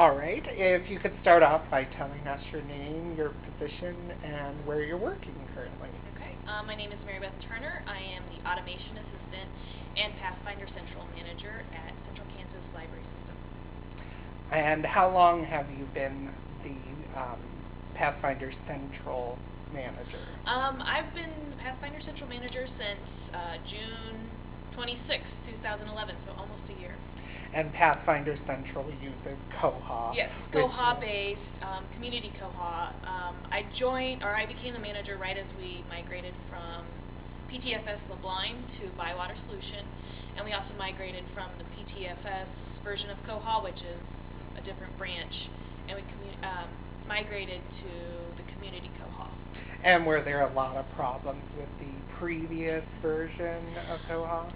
All right. If you could start off by telling us your name, your position, and where you're working currently. Okay. My name is Maribeth Turner. I am the Automation Assistant and Pathfinder Central Manager at Central Kansas Library System. And how long have you been the Pathfinder Central Manager? I've been Pathfinder Central Manager since June 26, 2011, so almost a year. And Pathfinder Central uses Koha. Yes, Koha-based, community Koha. I became the manager right as we migrated from PTFS LeBlind to Bywater Solution, and we also migrated from the PTFS version of Koha, which is a different branch, and we migrated to the community Koha. And were there a lot of problems with the previous version of Koha?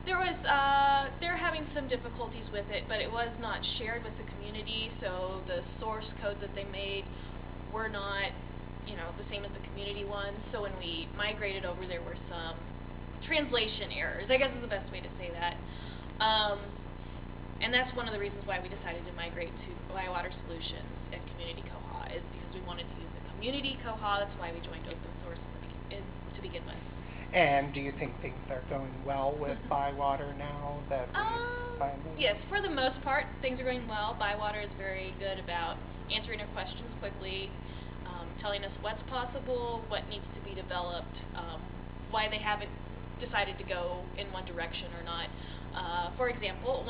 They're having some difficulties with it, but it was not shared with the community, so the source codes that they made were not, the same as the community ones. So when we migrated over, there were some translation errors, I guess is the best way to say that. And that's one of the reasons why we decided to migrate to Bywater Solutions and Community Koha, is because we wanted to use the Community Koha. That's why we joined open source to begin with. And do you think things are going well with Bywater now that we finally... Yes, for the most part, things are going well. Bywater is very good about answering our questions quickly, telling us what's possible, what needs to be developed, why they haven't decided to go in one direction or not. For example,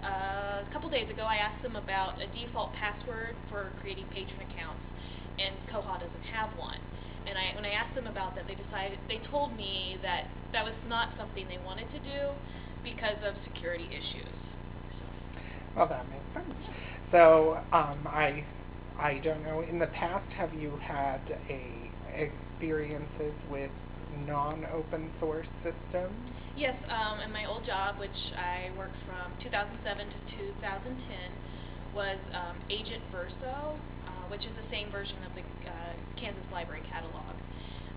a couple days ago, I asked them about a default password for creating patron accounts, and Koha doesn't have one. And when I asked them about that, they told me that that was not something they wanted to do because of security issues. Well, that makes sense. So, I don't know, in the past, have you had experiences with non-open source systems? Yes, in my old job, which I worked from 2007 to 2010, was Agent Verso, which is the same version of the Kansas Library Catalog.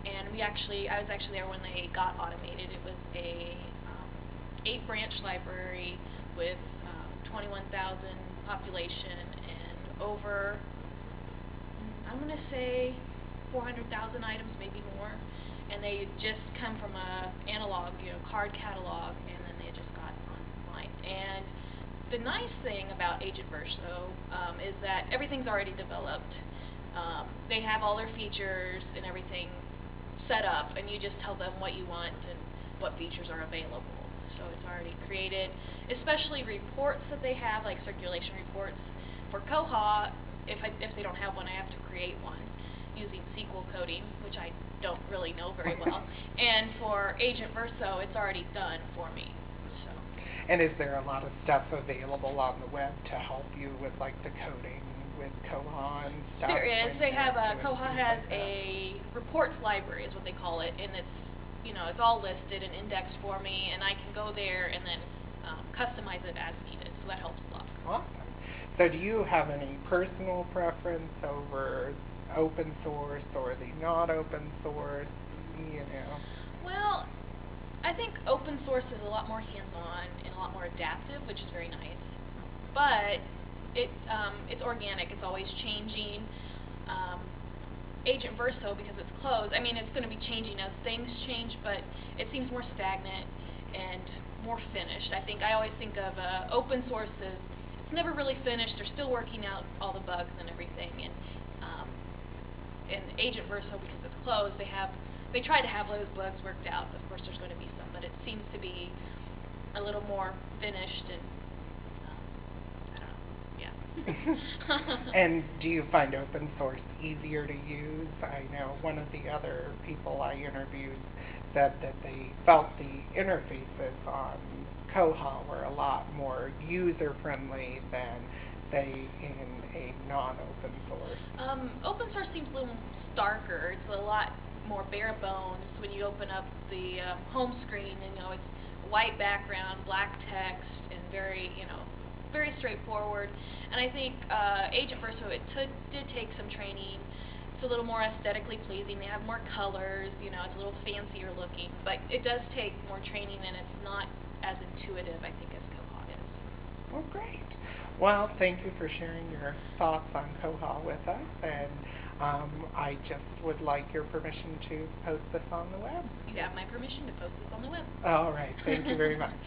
And I was actually there when they got automated. It was a 8-branch library with 21,000 population and over, I'm going to say 400,000 items, maybe more. And they just come from a analog, card catalog, and then they just got online. And the nice thing about Agent Verso is that everything's already developed. They have all their features and everything set up, and you just tell them what you want and what features are available. So it's already created, especially reports that they have, like circulation reports. For Koha, if they don't have one, I have to create one using SQL coding, which I don't really know very well. And for Agent Verso, it's already done for me. And is there a lot of stuff available on the web to help you with like the coding with Koha and stuff? There is. Koha has a reports library is what they call it, and it's all listed and indexed for me, and I can go there and then customize it as needed. So that helps a lot. Awesome. So do you have any personal preference over open source or the not open source? Well, I think open source is a lot more hands-on and a lot more adaptive, which is very nice. But it's organic. It's always changing. Agent Verso, because it's closed, it's going to be changing as things change, but it seems more stagnant and more finished. I always think of open source as it's never really finished. They're still working out all the bugs and everything. And Agent Verso, because it's closed, they try to have those bugs worked out. Of course, there's going to be some, but it seems to be a little more finished and, I don't know, yeah. And do you find open source easier to use? I know one of the other people I interviewed said that they felt the interfaces on Koha were a lot more user-friendly than, say, in a non-open source. Open source seems a little starker. It's a lot more bare bones. When you open up the home screen, it's white background, black text, and very straightforward. And I think Agent Verso, it did take some training. It's a little more aesthetically pleasing. They have more colors. It's a little fancier looking, but it does take more training, and it's not as intuitive, I think, as Koha is. Well, great. Well, thank you for sharing your thoughts on Koha with us, and I just would like your permission to post this on the web. You have my permission to post this on the web. All right, thank you very much.